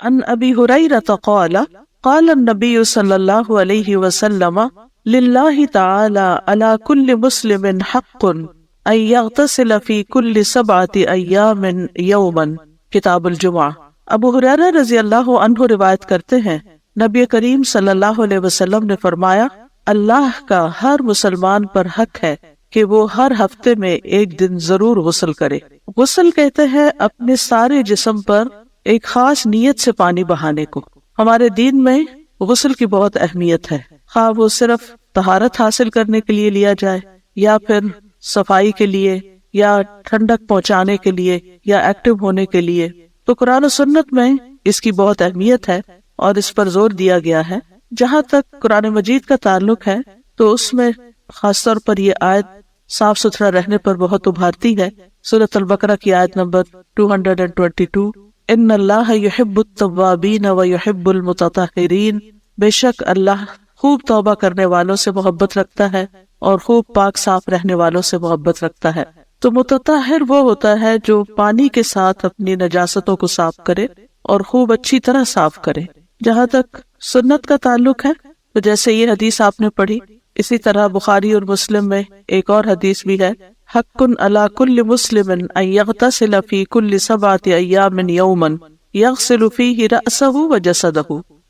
عن ابی ہریرہ قال قال النبی صلی اللہ علیہ وسلم للہ تعالی علی کل مسلم حق ان یغتسل فی کل 7 ایام یوما. کتاب الجمعہ. ابو ہریرہ رضی اللہ عنہ روایت کرتے ہیں نبی کریم صلی اللہ علیہ وسلم نے فرمایا اللہ کا ہر مسلمان پر حق ہے کہ وہ ہر ہفتے میں ایک دن ضرور غسل کرے. غسل کہتے ہیں اپنے سارے جسم پر ایک خاص نیت سے پانی بہانے کو. ہمارے دین میں غسل کی بہت اہمیت ہے، خواہ وہ صرف طہارت حاصل کرنے کے لیے لیا جائے یا پھر صفائی کے لیے یا ٹھنڈک پہنچانے کے لیے یا ایکٹیو ہونے کے لیے. تو قرآن و سنت میں اس کی بہت اہمیت ہے اور اس پر زور دیا گیا ہے. جہاں تک قرآن مجید کا تعلق ہے تو اس میں خاص طور پر یہ آیت صاف ستھرا رہنے پر بہت ابھارتی ہے. سورۃ البقرہ کی آیت نمبر 222 ان اللہ یحب التوابین و یحب المتطہرین. بے شک اللہ خوب توبہ کرنے والوں سے محبت رکھتا ہے اور خوب پاک صاف رہنے والوں سے محبت رکھتا ہے. تو متطہر وہ ہوتا ہے جو پانی کے ساتھ اپنی نجاستوں کو صاف کرے اور خوب اچھی طرح صاف کرے. جہاں تک سنت کا تعلق ہے تو جیسے یہ حدیث آپ نے پڑھی اسی طرح بخاری اور مسلم میں ایک اور حدیث بھی ہے حق علی کل مسلم ان یغتسل فی کل 7 ایام یوما یغسل فیہ رأسہ و جسدہ،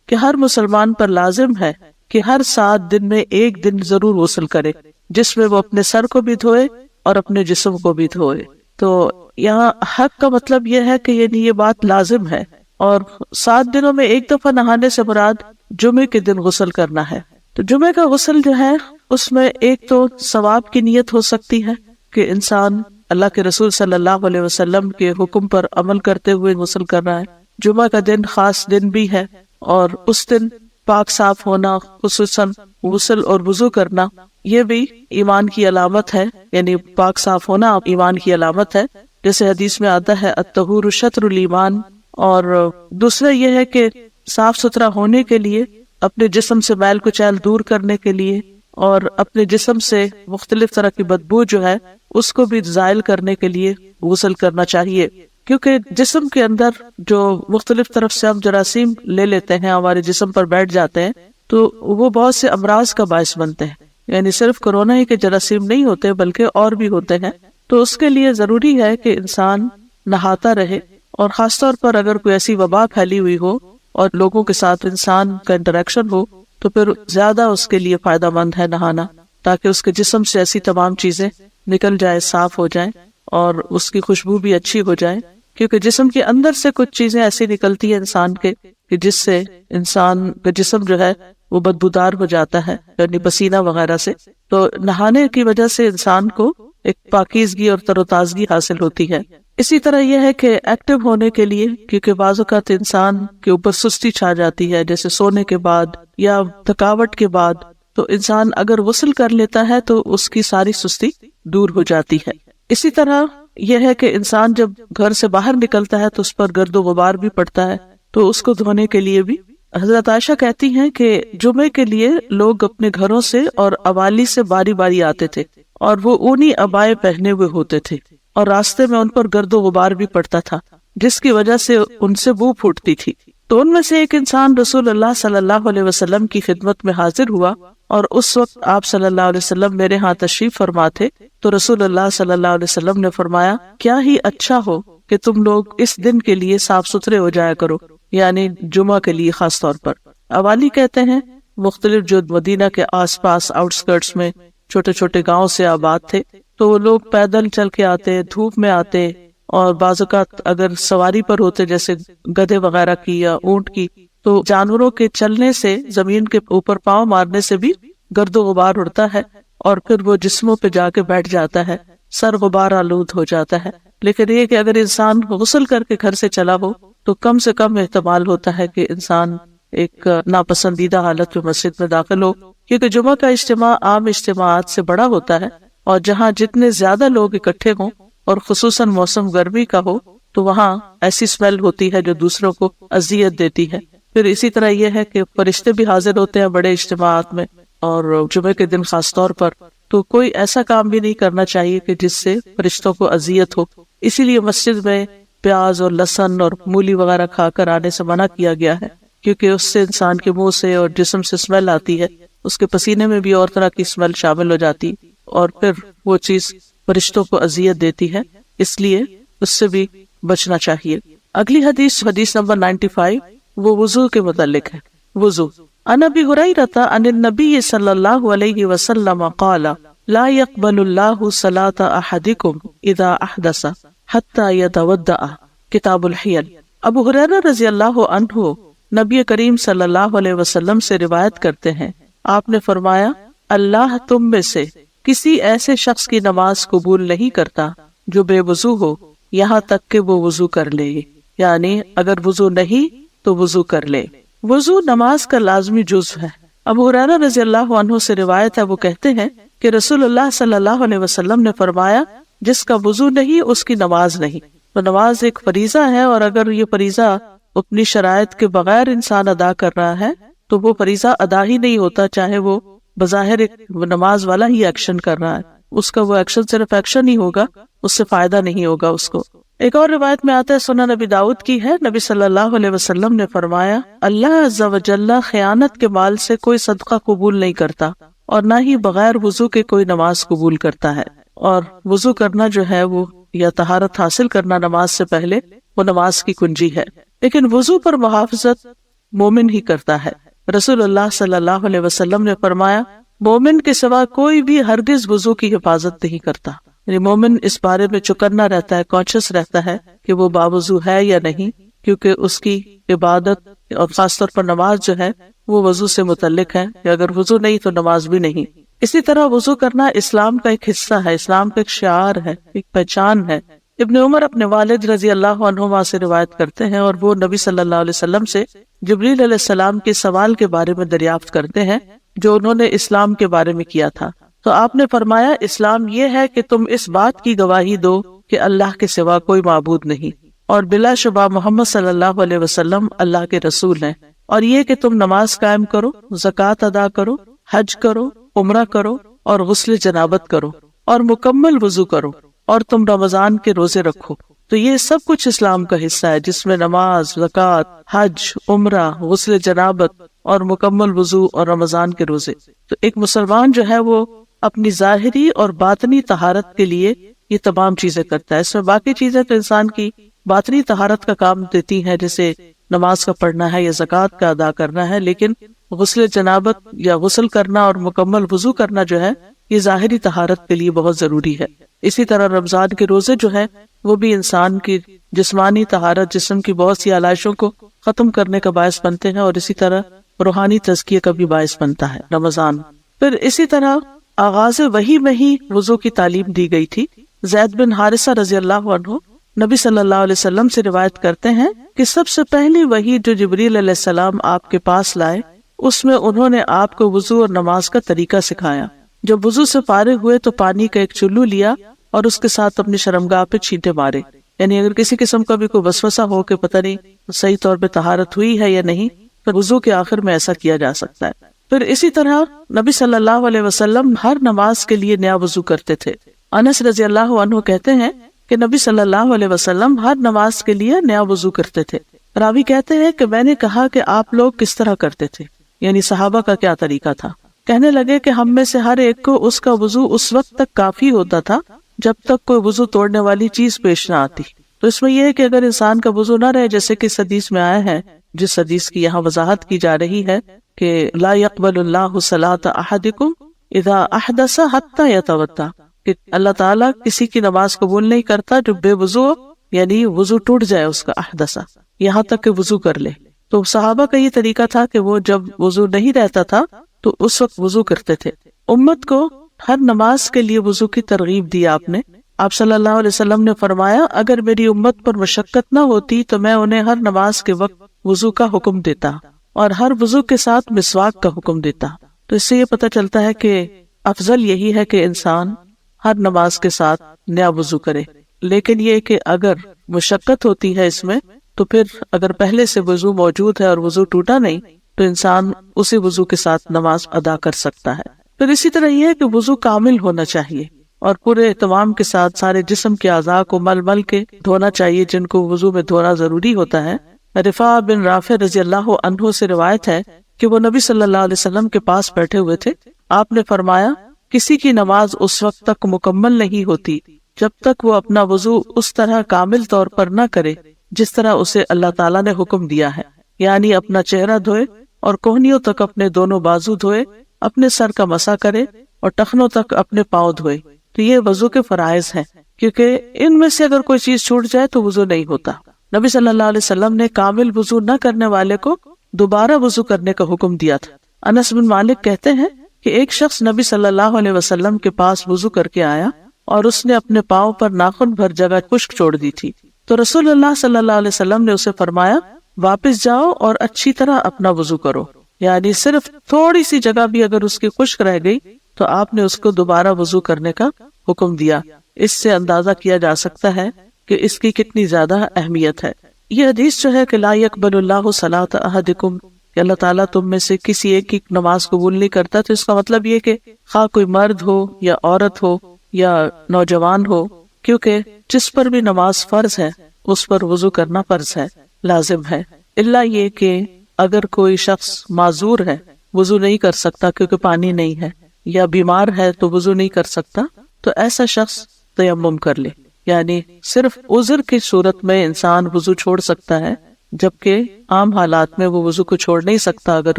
کہ ہر مسلمان پر لازم ہے کہ ہر 7 دن میں ایک دن ضرور غسل کرے جس میں وہ اپنے سر کو بھی دھوئے اور اپنے جسم کو بھی دھوئے. تو یہاں حق کا مطلب یہ ہے کہ یہ بات لازم ہے، اور 7 دنوں میں ایک دفعہ نہانے سے مراد جمعے کے دن غسل کرنا ہے. تو جمعے کا غسل جو ہے اس میں ایک تو ثواب کی نیت ہو سکتی ہے کہ انسان اللہ کے رسول صلی اللہ علیہ وسلم کے حکم پر عمل کرتے ہوئے غسل کر رہا ہے. جمعہ کا دن خاص دن بھی ہے اور اس دن پاک صاف ہونا، خصوصاً غسل اور وضو کرنا، یہ بھی ایمان کی علامت ہے. یعنی پاک صاف ہونا ایمان کی علامت ہے، جیسے حدیث میں آتا ہے الطہور شطر الایمان. اور دوسرا یہ ہے کہ صاف ستھرا ہونے کے لیے، اپنے جسم سے میل کچیل دور کرنے کے لیے اور اپنے جسم سے مختلف طرح کی بدبو جو ہے اس کو بھی زائل کرنے کے لیے غسل کرنا چاہیے. کیونکہ جسم کے اندر جو مختلف طرف سے ہم جراثیم لے لیتے ہیں، ہمارے جسم پر بیٹھ جاتے ہیں، تو وہ بہت سے امراض کا باعث بنتے ہیں. یعنی صرف کورونا ہی کے جراثیم نہیں ہوتے بلکہ اور بھی ہوتے ہیں. تو اس کے لیے ضروری ہے کہ انسان نہاتا رہے، اور خاص طور پر اگر کوئی ایسی وبا پھیلی ہوئی ہو اور لوگوں کے ساتھ انسان کا انٹریکشن ہو تو پھر زیادہ اس کے لیے فائدہ مند ہے نہانا، تاکہ اس کے جسم سے ایسی تمام چیزیں نکل جائے، صاف ہو جائیں اور اس کی خوشبو بھی اچھی ہو جائے. کیونکہ جسم کے اندر سے کچھ چیزیں ایسی نکلتی ہیں انسان کے کہ جس سے انسان کا جسم جو ہے وہ بدبودار ہو جاتا ہے، یعنی پسینہ وغیرہ سے. تو نہانے کی وجہ سے انسان کو ایک پاکیزگی اور تر و تازگی حاصل ہوتی ہے. اسی طرح یہ ہے کہ ایکٹیو ہونے کے لیے، کیونکہ بعض اوقات انسان کے اوپر سستی چھا جاتی ہے، جیسے سونے کے بعد یا تھکاوٹ کے بعد، تو انسان اگر غسل کر لیتا ہے تو اس کی ساری سستی دور ہو جاتی ہے. اسی طرح یہ ہے کہ انسان جب گھر سے باہر نکلتا ہے تو اس پر گرد و غبار بھی پڑتا ہے، تو اس کو دھونے کے لیے بھی حضرت عائشہ کہتی ہیں کہ جمعے کے لیے لوگ اپنے گھروں سے اور اوالی سے باری باری آتے تھے اور وہ اونی عبائے پہنے ہوئے ہوتے تھے، اور راستے میں ان پر گرد و غبار بھی پڑتا تھا جس کی وجہ سے ان سے بو پھوٹتی تھی. تو ان میں سے ایک انسان رسول اللہ صلی اللہ علیہ وسلم کی خدمت میں حاضر ہوا، اور اس وقت آپ صلی اللہ علیہ وسلم میرے ہاں تشریف فرما تھے. تو رسول اللہ صلی اللہ علیہ وسلم نے فرمایا کیا ہی اچھا ہو کہ تم لوگ اس دن کے لیے صاف ستھرے ہو جایا کرو، یعنی جمعہ کے لیے خاص طور پر. اوالی کہتے ہیں مختلف جو مدینہ کے آس پاس آؤٹ اسکرٹس میں چھوٹے چھوٹے گاؤں سے آباد تھے، تو وہ لوگ پیدل چل کے آتے، دھوپ میں آتے، اور بعض اوقات اگر سواری پر ہوتے جیسے گدھے وغیرہ کی یا اونٹ کی، تو جانوروں کے چلنے سے، زمین کے اوپر پاؤں مارنے سے بھی گرد و غبار اڑتا ہے اور پھر وہ جسموں پہ جا کے بیٹھ جاتا ہے، سر غبار آلود ہو جاتا ہے. لیکن یہ کہ اگر انسان غسل کر کے گھر سے چلا ہو تو کم سے کم احتمال ہوتا ہے کہ انسان ایک ناپسندیدہ حالت میں مسجد میں داخل ہو، کیونکہ جمعہ کا اجتماع عام اجتماعات سے بڑا ہوتا ہے، اور جہاں جتنے زیادہ لوگ اکٹھے ہوں اور خصوصاً موسم گرمی کا ہو تو وہاں ایسی اسمیل ہوتی ہے جو دوسروں کو اذیت دیتی ہے. پھر اسی طرح یہ ہے کہ فرشتے بھی حاضر ہوتے ہیں بڑے اجتماعات میں، اور جمعے کے دن خاص طور پر، تو کوئی ایسا کام بھی نہیں کرنا چاہیے کہ جس سے فرشتوں کو اذیت ہو. اسی لیے مسجد میں پیاز اور لہسن اور مولی وغیرہ کھا کر آنے سے منع کیا گیا ہے، کیونکہ اس سے انسان کے منہ سے اور جسم سے اسمیل آتی ہے، اس کے پسینے میں بھی اور طرح کی اسمیل شامل ہو جاتی اور پھر وہ چیز فرشتوں کو اذیت دیتی ہے، اس لیے اس سے بھی بچنا چاہیے۔ اگلی حدیث نمبر 95 وہ وضو کے متعلق ہے۔ وضو عن ابی ہریرہ عن النبی صلی اللہ علیہ وسلم قال لا يقبل اللہ صلاۃ احدکم اذا احدث حتی یتودع، کتاب الحیل۔ ابو ہریرہ رضی اللہ عنہ نبی کریم صلی اللہ علیہ وسلم سے روایت کرتے ہیں، آپ نے فرمایا اللہ تم میں سے کسی ایسے شخص کی نماز قبول نہیں کرتا جو بے وضو ہو یہاں تک کہ وہ وضو کر لے، یعنی اگر وضو نہیں تو وضو کر لے۔ وضو نماز کا لازمی جزو ہے۔ ابو ہریرہ رضی اللہ عنہ سے روایت ہے، وہ کہتے ہیں کہ رسول اللہ صلی اللہ علیہ وسلم نے فرمایا جس کا وضو نہیں اس کی نماز نہیں۔ تو نماز ایک فریضہ ہے، اور اگر یہ فریضہ اپنی شرائط کے بغیر انسان ادا کر رہا ہے تو وہ فریضہ ادا ہی نہیں ہوتا، چاہے وہ بظاہر ایک نماز والا ہی ایکشن کر رہا ہے، اس کا وہ ایکشن صرف ایکشن ہی ہوگا، اس سے فائدہ نہیں ہوگا اس کو۔ ایک اور روایت میں آتا ہے، سنن نبی داؤد کی ہے، نبی صلی اللہ علیہ وسلم نے فرمایا اللہ عز و جل خیانت کے مال سے کوئی صدقہ قبول نہیں کرتا، اور نہ ہی بغیر وضو کے کوئی نماز قبول کرتا ہے۔ اور وضو کرنا جو ہے وہ یا طہارت حاصل کرنا نماز سے پہلے وہ نماز کی کنجی ہے، لیکن وضو پر محافظت مومن ہی کرتا ہے۔ رسول اللہ صلی اللہ علیہ وسلم نے فرمایا مومن کے سوا کوئی بھی ہرگز وضو کی حفاظت نہیں کرتا، یعنی مومن اس بارے میں چکنا رہتا ہے، کانشیس رہتا ہے کہ وہ باوضو ہے یا نہیں، کیونکہ اس کی عبادت اور خاص طور پر نماز جو ہے وہ وضو سے متعلق ہے، کہ اگر وضو نہیں تو نماز بھی نہیں۔ اسی طرح وضو کرنا اسلام کا ایک حصہ ہے، اسلام کا ایک شعار ہے، ایک پہچان ہے۔ ابن عمر اپنے والد رضی اللہ عنہما سے روایت کرتے ہیں، اور وہ نبی صلی اللہ علیہ وسلم سے جبریل علیہ السلام کے سوال کے بارے میں دریافت کرتے ہیں جو انہوں نے اسلام کے بارے میں کیا تھا۔ تو آپ نے فرمایا اسلام یہ ہے کہ تم اس بات کی گواہی دو کہ اللہ کے سوا کوئی معبود نہیں، اور بلا شبہ محمد صلی اللہ علیہ وسلم اللہ کے رسول ہیں، اور یہ کہ تم نماز قائم کرو، زکوٰۃ ادا کرو، حج کرو، عمرہ کرو، اور غسل جنابت کرو، اور مکمل وضو کرو، اور تم رمضان کے روزے رکھو۔ تو یہ سب کچھ اسلام کا حصہ ہے، جس میں نماز، زکوٰۃ، حج، عمرہ، غسل جنابت اور مکمل وضو اور رمضان کے روزے۔ تو ایک مسلمان جو ہے وہ اپنی ظاہری اور باطنی طہارت کے لیے یہ تمام چیزیں کرتا ہے۔ اس میں باقی چیزیں تو انسان کی باطنی طہارت کا کام دیتی ہیں، جیسے نماز کا پڑھنا ہے یا زکوٰۃ کا ادا کرنا ہے، لیکن غسل جنابت یا غسل کرنا اور مکمل وضو کرنا جو ہے یہ ظاہری طہارت کے لیے بہت ضروری ہے۔ اسی طرح رمضان کے روزے جو ہیں وہ بھی انسان کی جسمانی طہارت، جسم کی بہت سی علائشوں کو ختم کرنے کا باعث بنتے ہیں، اور اسی طرح روحانی تزکیے کا بھی باعث بنتا ہے رمضان۔ پھر اسی طرح آغاز وحی میں ہی وضو کی تعلیم دی گئی تھی۔ زید بن حارثہ رضی اللہ عنہ نبی صلی اللہ علیہ وسلم سے روایت کرتے ہیں کہ سب سے پہلی وحی جو جبریل علیہ السلام آپ کے پاس لائے اس میں انہوں نے آپ کو وضو اور نماز کا طریقہ سکھایا۔ جب وضو سے فارغ ہوئے تو پانی کا ایک چلو لیا اور اس کے ساتھ اپنی شرمگاہ پہ چھینٹے مارے، یعنی اگر کسی قسم کا بھی کوئی وسوسہ ہو کہ پتہ نہیں صحیح طور پہ طہارت ہوئی ہے یا نہیں، پھر وضو کے آخر میں ایسا کیا جا سکتا ہے۔ پھر اسی طرح نبی صلی اللہ علیہ وسلم ہر نماز کے لیے نیا وضو کرتے تھے۔ انس رضی اللہ عنہ کہتے ہیں کہ نبی صلی اللہ علیہ وسلم ہر نماز کے لیے نیا وضو کرتے تھے۔ راوی کہتے ہیں کہ میں نے کہا کہ آپ لوگ کس طرح کرتے تھے، یعنی صحابہ کا کیا طریقہ تھا۔ کہنے لگے کہ ہم میں سے ہر ایک کو اس کا وضو اس وقت تک کافی ہوتا تھا جب تک کوئی وضو توڑنے والی چیز پیش نہ آتی۔ تو اس میں یہ ہے کہ اگر انسان کا وضو نہ رہے، جیسے کہ اس حدیث میں آیا ہے، جس حدیث کی یہاں وضاحت کی جا رہی ہے کہ لا يقبل اللہ صلاۃ احدکم اذا احدث حتی یتودع، کہ اللہ تعالیٰ کسی کی نماز قبول نہیں کرتا جو بے وضو ہو، یعنی وضو ٹوٹ جائے اس کا، احدث یہاں تک کہ وضو کر لے۔ تو صحابہ کا یہ طریقہ تھا کہ وہ جب وضو نہیں رہتا تھا تو اس وقت وضو کرتے تھے۔ امت کو ہر نماز کے لیے وضو کی ترغیب دی آپ نے۔ آپ صلی اللہ علیہ وسلم نے فرمایا اگر میری امت پر مشقت نہ ہوتی تو میں انہیں ہر نماز کے وقت وضو کا حکم دیتا اور ہر وضو کے ساتھ مسواک کا حکم دیتا۔ تو اس سے یہ پتہ چلتا ہے کہ افضل یہی ہے کہ انسان ہر نماز کے ساتھ نیا وضو کرے، لیکن یہ کہ اگر مشقت ہوتی ہے اس میں تو پھر اگر پہلے سے وضو موجود ہے اور وضو ٹوٹا نہیں تو انسان اسی وضو کے ساتھ نماز ادا کر سکتا ہے۔ پھر اسی طرح یہ ہے کہ وضو کامل ہونا چاہیے، اور پورے اہتمام کے ساتھ سارے جسم کے اعضاء کو مل مل کے دھونا چاہیے جن کو وضو میں دھونا ضروری ہوتا ہے۔ رفاع بن رافع رضی اللہ عنہ سے روایت ہے کہ وہ نبی صلی اللہ علیہ وسلم کے پاس بیٹھے ہوئے تھے۔ آپ نے فرمایا کسی کی نماز اس وقت تک مکمل نہیں ہوتی جب تک وہ اپنا وضو اس طرح کامل طور پر نہ کرے جس طرح اسے اللہ تعالیٰ نے حکم دیا ہے، یعنی اپنا چہرہ دھوئے اور کوہنیوں تک اپنے دونوں بازو دھوئے، اپنے سر کا مسح کرے اور ٹخنوں تک اپنے پاؤں دھوئے۔ تو یہ وضو کے فرائض ہیں، کیونکہ ان میں سے اگر کوئی چیز چھوٹ جائے تو وضو نہیں ہوتا۔ نبی صلی اللہ علیہ وسلم نے کامل وضو نہ کرنے والے کو دوبارہ وضو کرنے کا حکم دیا تھا۔ انس بن مالک کہتے ہیں کہ ایک شخص نبی صلی اللہ علیہ وسلم کے پاس وضو کر کے آیا اور اس نے اپنے پاؤں پر ناخن بھر جگہ خشک چھوڑ دی تھی، تو رسول اللہ صلی اللہ علیہ وسلم نے اسے فرمایا واپس جاؤ اور اچھی طرح اپنا وضو کرو، یعنی صرف تھوڑی سی جگہ بھی اگر اس کی خشک رہ گئی تو آپ نے اس کو دوبارہ وضو کرنے کا حکم دیا۔ اس سے اندازہ کیا جا سکتا ہے کہ اس کی کتنی زیادہ اہمیت ہے۔ یہ حدیث جو ہے کہ لا يقبل اللہ صلاۃ احدکم، کہ اللہ تعالیٰ تم میں سے کسی ایک کی نماز قبول نہیں کرتا، تو اس کا مطلب یہ کہ خواہ کوئی مرد ہو یا عورت ہو یا نوجوان ہو، کیونکہ جس پر بھی نماز فرض ہے اس پر وضو کرنا فرض ہے، لازم ہے، الا یہ کہ اگر کوئی شخص معذور ہے، وضو نہیں کر سکتا کیونکہ پانی نہیں ہے، یا بیمار ہے تو وضو نہیں کر سکتا، تو ایسا شخص تیمم کر لے، یعنی صرف عذر کی صورت میں انسان وضو چھوڑ سکتا ہے، جبکہ عام حالات میں وہ وضو کو چھوڑ نہیں سکتا اگر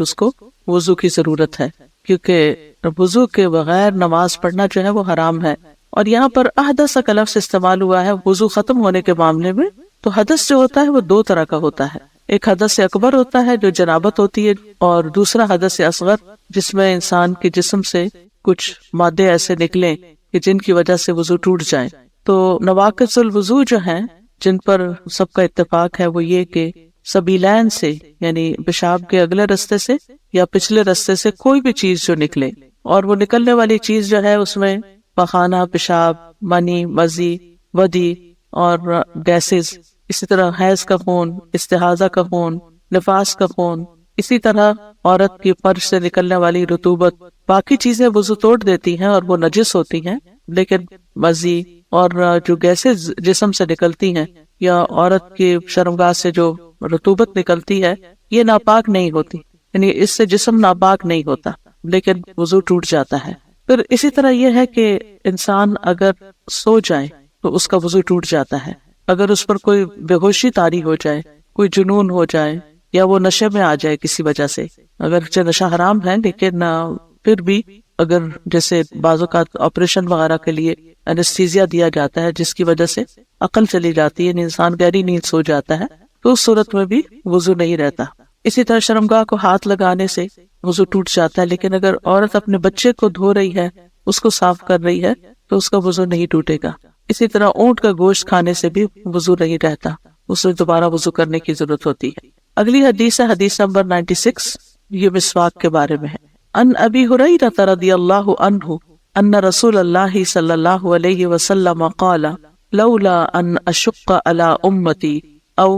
اس کو وضو کی ضرورت ہے، کیونکہ وضو کے بغیر نماز پڑھنا جو ہے وہ حرام ہے۔ اور یہاں پر احدث کا لفظ استعمال ہوا ہے وضو ختم ہونے کے معاملے میں، تو حدث جو ہوتا ہے وہ دو طرح کا ہوتا ہے، ایک حدث اکبر ہوتا ہے جو جنابت ہوتی ہے، اور دوسرا حدث اصغر جس میں انسان کے جسم سے کچھ مادے ایسے نکلیں کہ جن کی وجہ سے وضو ٹوٹ جائے۔ تو نواقض الوضو جو ہیں جن پر سب کا اتفاق ہے وہ یہ کہ سبیلین سے، یعنی پیشاب کے اگلے رستے سے یا پچھلے رستے سے کوئی بھی چیز جو نکلے، اور وہ نکلنے والی چیز جو ہے اس میں پخانہ، پیشاب، منی، مزی، ودی اور گیسز، اسی طرح حیض کا خون، استحاضہ کا خون، نفاس کا خون، اسی طرح عورت کی فرج سے نکلنے والی رطوبت، باقی چیزیں وضو توڑ دیتی ہیں اور وہ نجس ہوتی ہیں، لیکن مزی اور جو گیسز جسم سے نکلتی ہیں یا عورت کی شرمگاہ سے جو رطوبت نکلتی ہے یہ ناپاک نہیں ہوتی، یعنی اس سے جسم ناپاک نہیں ہوتا لیکن وضو ٹوٹ جاتا ہے۔ پھر اسی طرح یہ ہے کہ انسان اگر سو جائے تو اس کا وضو ٹوٹ جاتا ہے، اگر اس پر کوئی بے ہوشی طاری ہو جائے، کوئی جنون ہو جائے یا وہ نشے میں آ جائے کسی وجہ سے، اگرچہ نشہ حرام ہے لیکن پھر بھی اگر جیسے بعض اوقات آپریشن وغیرہ کے لیے انیستھیزیا دیا جاتا ہے جس کی وجہ سے عقل چلی جاتی ہے، انسان گہری نیند سو جاتا ہے، تو اس صورت میں بھی وضو نہیں رہتا۔ اسی طرح شرمگاہ کو ہاتھ لگانے سے وضو ٹوٹ جاتا ہے، لیکن اگر عورت اپنے بچے کو دھو رہی ہے، اس کو صاف کر رہی ہے تو اس کا وضو نہیں ٹوٹے گا۔ اسی طرح اونٹ کا گوشت کھانے سے بھی وضو نہیں رہتا، اس میں دوبارہ وضو کرنے کی ضرورت ہوتی ہے۔ اگلی حدیث ہے حدیث نمبر 96، یہ مسواک کے بارے میں ہے۔ ان ابی ہریرہ رضی اللہ عنہ ان رسول اللہ صلی اللہ علیہ وسلم قال لولا ان اشق علی امتی او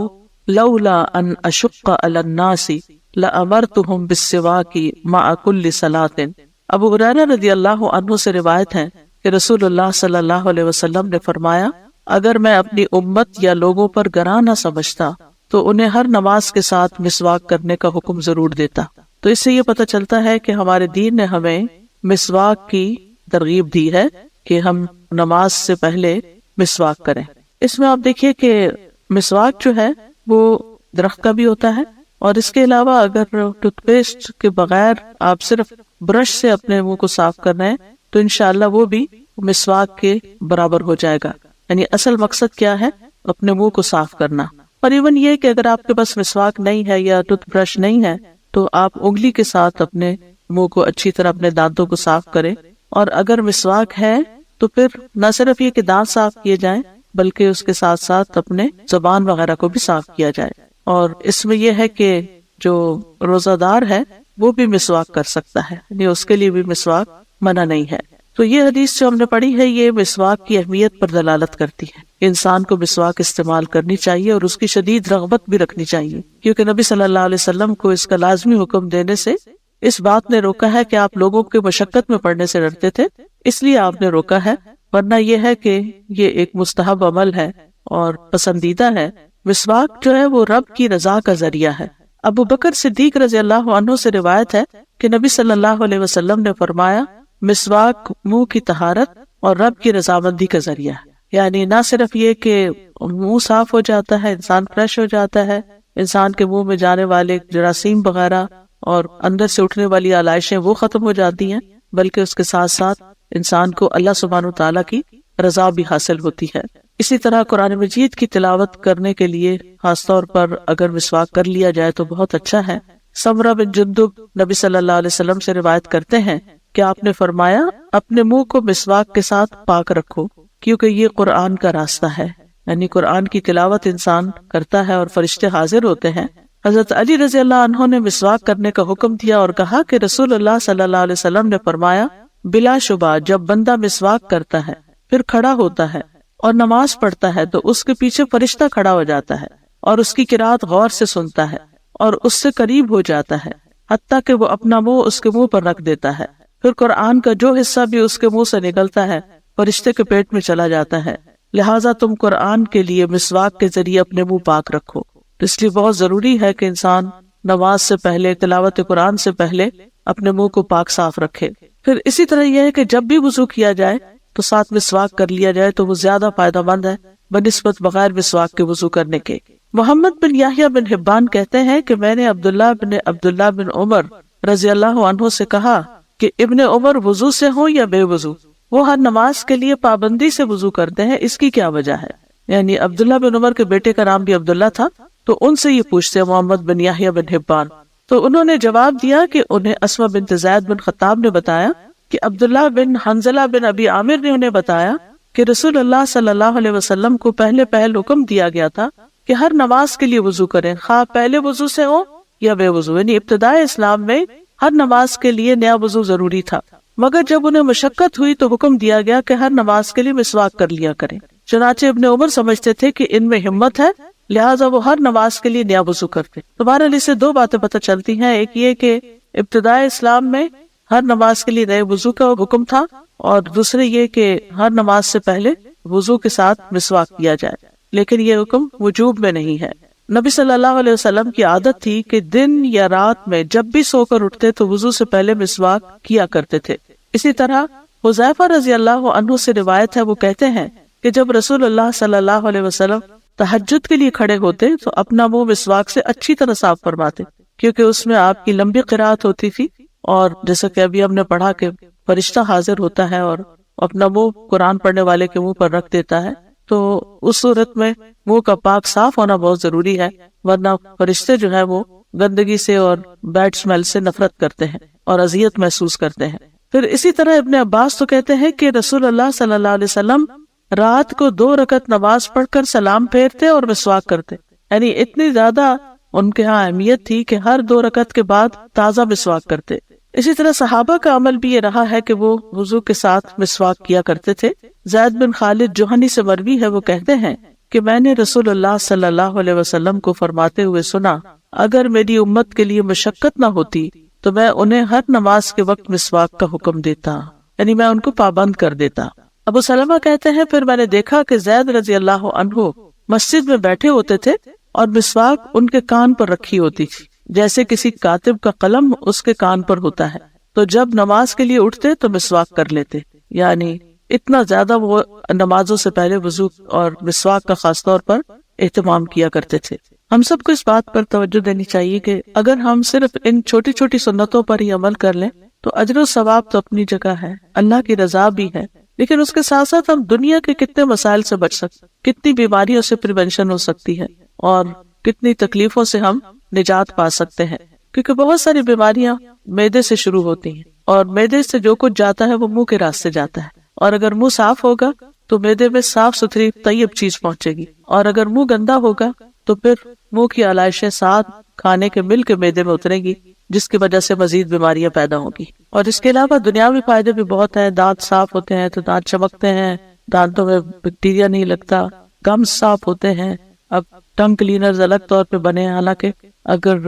لولا ان اشق علی الناس لامرتهم بالسواک مع کل صلاۃ۔ ابو ہریرہ رضی اللہ عنہ سے روایت ہے کہ رسول اللہ صلی اللہ علیہ وسلم نے فرمایا اگر میں اپنی امت یا لوگوں پر گراں نہ سمجھتا تو انہیں ہر نماز کے ساتھ مسواک کرنے کا حکم ضرور دیتا۔ تو اس سے یہ پتہ چلتا ہے کہ ہمارے دین نے ہمیں مسواک کی ترغیب دی ہے کہ ہم نماز سے پہلے مسواک کریں۔ اس میں آپ دیکھیے کہ مسواک جو ہے وہ درخت کا بھی ہوتا ہے، اور اس کے علاوہ اگر ٹوتھ پیسٹ کے بغیر آپ صرف برش سے اپنے منہ کو صاف کر رہے ہیں تو انشاءاللہ وہ بھی مسواک کے برابر ہو جائے گا۔ یعنی اصل مقصد کیا ہے؟ اپنے منہ کو صاف کرنا۔ اور ایون یہ کہ اگر آپ کے پاس مسواک نہیں ہے یا ٹوتھ برش نہیں ہے تو آپ انگلی کے ساتھ اپنے منہ کو اچھی طرح اپنے دانتوں کو صاف کریں، اور اگر مسواک ہے تو پھر نہ صرف یہ کہ دانت صاف کیے جائیں بلکہ اس کے ساتھ ساتھ اپنے زبان وغیرہ کو بھی صاف کیا جائے۔ اور اس میں یہ ہے کہ جو روزہ دار ہے وہ بھی مسواک کر سکتا ہے، یعنی اس کے لیے بھی مسواک منع نہیں ہے۔ تو یہ حدیث جو ہم نے پڑھی ہے یہ مسواک کی اہمیت پر دلالت کرتی ہے کہ انسان کو مسواک استعمال کرنی چاہیے اور اس کی شدید رغبت بھی رکھنی چاہیے، کیونکہ نبی صلی اللہ علیہ وسلم کو اس کا لازمی حکم دینے سے اس بات نے روکا ہے کہ آپ لوگوں کے مشقت میں پڑنے سے ڈرتے تھے، اس لیے آپ نے روکا ہے، ورنہ یہ ہے کہ یہ ایک مستحب عمل ہے اور پسندیدہ ہے۔ مسواک جو ہے وہ رب کی رضا کا ذریعہ ہے۔ ابو بکر صدیق رضی اللہ عنہ سے روایت ہے کہ نبی صلی اللہ علیہ وسلم نے فرمایا، مسواک منہ کی طہارت اور رب کی رضامندی کا ذریعہ ہے۔ یعنی نہ صرف یہ کہ منہ صاف ہو جاتا ہے، انسان فریش ہو جاتا ہے، انسان کے منہ میں جانے والے جراثیم وغیرہ اور اندر سے اٹھنے والی آلائشیں وہ ختم ہو جاتی ہیں، بلکہ اس کے ساتھ ساتھ انسان کو اللہ سبحانہ وتعالیٰ کی رضا بھی حاصل ہوتی ہے۔ اسی طرح قرآن مجید کی تلاوت کرنے کے لیے خاص طور پر اگر مسواک کر لیا جائے تو بہت اچھا ہے۔ سمرہ بن جندب نبی صلی اللہ علیہ وسلم سے روایت کرتے ہیں کہ آپ نے فرمایا، اپنے منہ کو مسواک کے ساتھ پاک رکھو، کیونکہ یہ قرآن کا راستہ ہے۔ یعنی قرآن کی تلاوت انسان کرتا ہے اور فرشتے حاضر ہوتے ہیں۔ حضرت علی رضی اللہ عنہ نے مسواک کرنے کا حکم دیا اور کہا کہ رسول اللہ صلی اللہ علیہ وسلم نے فرمایا، بلا شبہ جب بندہ مسواک کرتا ہے پھر کھڑا ہوتا ہے اور نماز پڑھتا ہے تو اس کے پیچھے فرشتہ کھڑا ہو جاتا ہے اور اس کی قرات غور سے سنتا ہے اور اس سے قریب ہو جاتا ہے، حتیٰ کہ وہ اپنا منہ اس کے منہ پر رکھ دیتا ہے۔ پھر قرآن کا جو حصہ بھی اس کے منہ سے نکلتا ہے فرشتے کے پیٹ میں چلا جاتا ہے۔ لہٰذا تم قرآن کے لیے مسواک کے ذریعے اپنے منہ پاک رکھو۔ اس لیے بہت ضروری ہے کہ انسان نماز سے پہلے، تلاوت قرآن سے پہلے اپنے منہ کو پاک صاف رکھے۔ پھر اسی طرح یہ ہے کہ جب بھی وضو کیا جائے تو ساتھ مسواک کر لیا جائے تو وہ زیادہ فائدہ مند ہے بنسبت بغیر مسواک کے وضو کرنے کے۔ محمد بن یحییٰ بن حبان کہتے ہیں کہ میں نے عبداللہ بن عمر رضی اللہ عنہ سے کہا کہ ابن عمر وضو سے ہوں یا بے وضو، وہ ہر نماز کے لیے پابندی سے وضو کرتے ہیں، اس کی کیا وجہ ہے؟ یعنی عبداللہ بن عمر کے بیٹے کا نام بھی عبداللہ تھا، تو ان سے یہ پوچھتے ہیں محمد بن یحییٰ بن حبان، تو انہوں نے جواب دیا کہ انہیں اسماء بنت زید بن خطاب نے بتایا کہ عبداللہ بن حنظلہ بن ابی عامر نے انہیں بتایا کہ رسول اللہ صلی اللہ علیہ وسلم کو پہلے حکم دیا گیا تھا کہ ہر نماز کے لیے وضو کریں، خواہ پہلے وضو سے ہو یا بے وضو۔ یعنی ابتدائے اسلام میں ہر نماز کے لیے نیا وضو ضروری تھا، مگر جب انہیں مشقت ہوئی تو حکم دیا گیا کہ ہر نماز کے لیے مسواک کر لیا کریں۔ چنانچہ ابن عمر سمجھتے تھے کہ ان میں ہمت ہے، لہٰذا وہ ہر نماز کے لیے نیا وضو کرتے۔ تمہارے لیے سے دو باتیں پتہ چلتی ہیں، ایک یہ کہ ابتدائے اسلام میں ہر نماز کے لیے نئے وضو کا حکم تھا، اور دوسرے یہ کہ ہر نماز سے پہلے وضو کے ساتھ مسواک کیا جائے، لیکن یہ حکم وجوب میں نہیں ہے۔ نبی صلی اللہ علیہ وسلم کی عادت تھی کہ دن یا رات میں جب بھی سو کر اٹھتے تو وضو سے پہلے مسواک کیا کرتے تھے۔ اسی طرح حذیفہ رضی اللہ عنہ سے روایت ہے، وہ کہتے ہیں کہ جب رسول اللہ صلی اللہ علیہ وسلم تہجد کے لیے کھڑے ہوتے تو اپنا منہ مسواک سے اچھی طرح صاف فرماتے، کیونکہ اس میں آپ کی لمبی قرات ہوتی تھی، اور جیسا کہ ابھی ہم نے پڑھا کہ فرشتہ حاضر ہوتا ہے اور اپنا منہ قرآن پڑھنے والے کے منہ پر رکھ دیتا ہے، تو اس صورت میں منہ کا پاک صاف ہونا بہت ضروری ہے، ورنہ فرشتے جو ہے وہ گندگی سے اور بیڈ اسمیل سے نفرت کرتے ہیں اور اذیت محسوس کرتے ہیں۔ پھر اسی طرح ابن عباس تو کہتے ہیں کہ رسول اللہ صلی اللہ علیہ وسلم رات کو 2 رکعت نماز پڑھ کر سلام پھیرتے اور مسواک کرتے، یعنی اتنی زیادہ ان کے ہاں اہمیت تھی کہ ہر 2 رکعت کے بعد تازہ مسواک کرتے۔ اسی طرح صحابہ کا عمل بھی یہ رہا ہے کہ وہ وضو کے ساتھ مسواک کیا کرتے تھے۔ زید بن خالد جوہنی سے مروی ہے، وہ کہتے ہیں کہ میں نے رسول اللہ صلی اللہ علیہ وسلم کو فرماتے ہوئے سنا، اگر میری امت کے لیے مشقت نہ ہوتی تو میں انہیں ہر نماز کے وقت مسواک کا حکم دیتا، یعنی میں ان کو پابند کر دیتا۔ ابو سلمہ کہتے ہیں پھر میں نے دیکھا کہ زید رضی اللہ عنہ مسجد میں بیٹھے ہوتے تھے اور مسواک ان کے کان پر رکھی ہوتی تھی، جیسے کسی کاتب کا قلم اس کے کان پر ہوتا ہے، تو جب نماز کے لیے اٹھتے تو مسواک کر لیتے۔ یعنی اتنا زیادہ وہ نمازوں سے پہلے وضو اور مسواک کا خاص طور پر اہتمام کیا کرتے تھے۔ ہم سب کو اس بات پر توجہ دینی چاہیے کہ اگر ہم صرف ان چھوٹی چھوٹی سنتوں پر ہی عمل کر لیں تو اجر و ثواب تو اپنی جگہ ہے، اللہ کی رضا بھی ہے، لیکن اس کے ساتھ ساتھ ہم دنیا کے کتنے مسائل سے بچ سکتے، کتنی بیماریوں سے پریونشن ہو سکتی ہے، اور کتنی تکلیفوں سے ہم نجات پا سکتے ہیں، کیونکہ بہت ساری بیماریاں معدے سے شروع ہوتی ہیں، اور معدے سے جو کچھ جاتا ہے وہ منہ کے راستے جاتا ہے، اور اگر منہ صاف ہوگا تو معدے میں صاف ستھری طیب چیز پہنچے گی، اور اگر منہ گندا ہوگا تو پھر منہ کی علائشیں ساتھ کھانے کے مل کے معدے میں اتریں گی، جس کی وجہ سے مزید بیماریاں پیدا ہوں گی۔ اور اس کے علاوہ دنیاوی فائدے بھی بہت ہیں، دانت صاف ہوتے ہیں تو دانت چمکتے ہیں، دانتوں میں بیکٹیریا نہیں لگتا، گمز صاف ہوتے ہیں۔ اب ٹنگ کلینرز الگ طور پہ بنے ہیں، حالانکہ اگر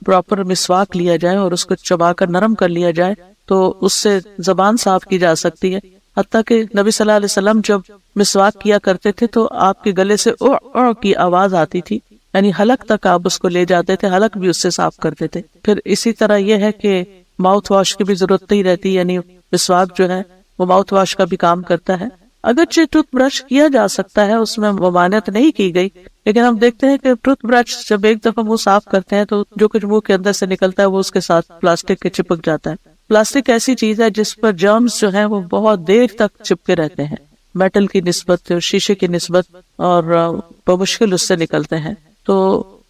پراپر مسواک لیا جائے اور اس کو چبا کر نرم کر لیا جائے تو اس سے زبان صاف کی جا سکتی ہے، حتیٰ کہ نبی صلی اللہ علیہ وسلم جب مسواک کیا کرتے تھے تو آپ کے گلے سے او او کی آواز آتی تھی، یعنی حلق تک آپ اس کو لے جاتے تھے، حلق بھی اس سے صاف کرتے تھے۔ پھر اسی طرح یہ ہے کہ ماؤتھ واش کی بھی ضرورت نہیں رہتی، یعنی مسواک جو ہے وہ ماؤتھ واش کا بھی کام کرتا ہے۔ اگرچہ ٹوتھ برش کیا جا سکتا ہے، اس میں ممانعت نہیں کی گئی، لیکن ہم دیکھتے ہیں کہ ٹوتھ برش جب ایک دفعہ منہ صاف کرتے ہیں تو جو کچھ منہ کے اندر سے نکلتا ہے وہ اس کے ساتھ پلاسٹک کے چپک جاتا ہے۔ پلاسٹک ایسی چیز ہے جس پر جرمز جو ہیں وہ بہت دیر تک چپکے رہتے ہیں، میٹل کی نسبت، شیشے کی نسبت، اور بمشکل اس سے نکلتے ہیں۔ تو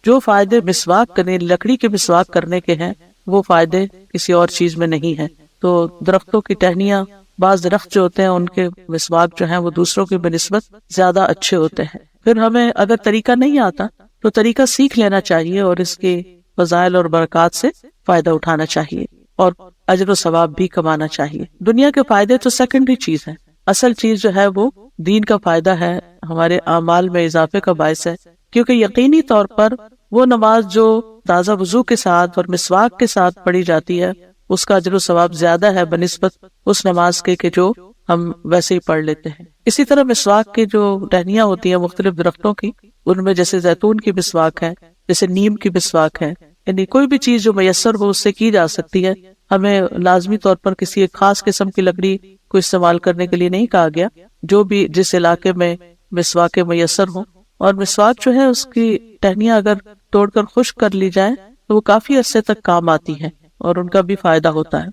جو فائدے مسواک کرنے، لکڑی کے مسواک کرنے کے ہیں، وہ فائدے کسی اور چیز میں نہیں ہیں۔ تو درختوں کی ٹہنیاں، بعض درخت جو ہوتے ہیں ان کے مسواک جو ہیں وہ دوسروں کی بنسبت زیادہ اچھے ہوتے ہیں۔ پھر ہمیں اگر طریقہ نہیں آتا تو طریقہ سیکھ لینا چاہیے اور اس کے فضائل اور برکات سے فائدہ اٹھانا چاہیے اور اجر و ثواب بھی کمانا چاہیے۔ دنیا کے فائدے تو سیکنڈری چیز ہے، اصل چیز جو ہے وہ دین کا فائدہ ہے، ہمارے اعمال میں اضافے کا باعث ہے، کیونکہ یقینی طور پر وہ نماز جو تازہ وضو کے ساتھ اور مسواک کے ساتھ پڑھی جاتی ہے اس کا اجر و ثواب زیادہ ہے بنسبت اس نماز کے کہ جو ہم ویسے ہی پڑھ لیتے ہیں۔ اسی طرح مسواک کی جو ٹہنیاں ہوتی ہیں مختلف درختوں کی، ان میں جیسے زیتون کی مسواک ہے، جیسے نیم کی مسواک ہے، یعنی کوئی بھی چیز جو میسر ہو اس سے کی جا سکتی ہے۔ ہمیں لازمی طور پر کسی ایک خاص قسم کی لکڑی کو استعمال کرنے کے لیے نہیں کہا گیا، جو بھی جس علاقے میں مسواک میسر ہوں۔ اور مسواک جو ہے اس کی ٹہنیاں اگر توڑ کر خشک کر لی جائے تو وہ کافی عرصے تک کام آتی ہیں اور ان کا بھی فائدہ ہوتا ہے۔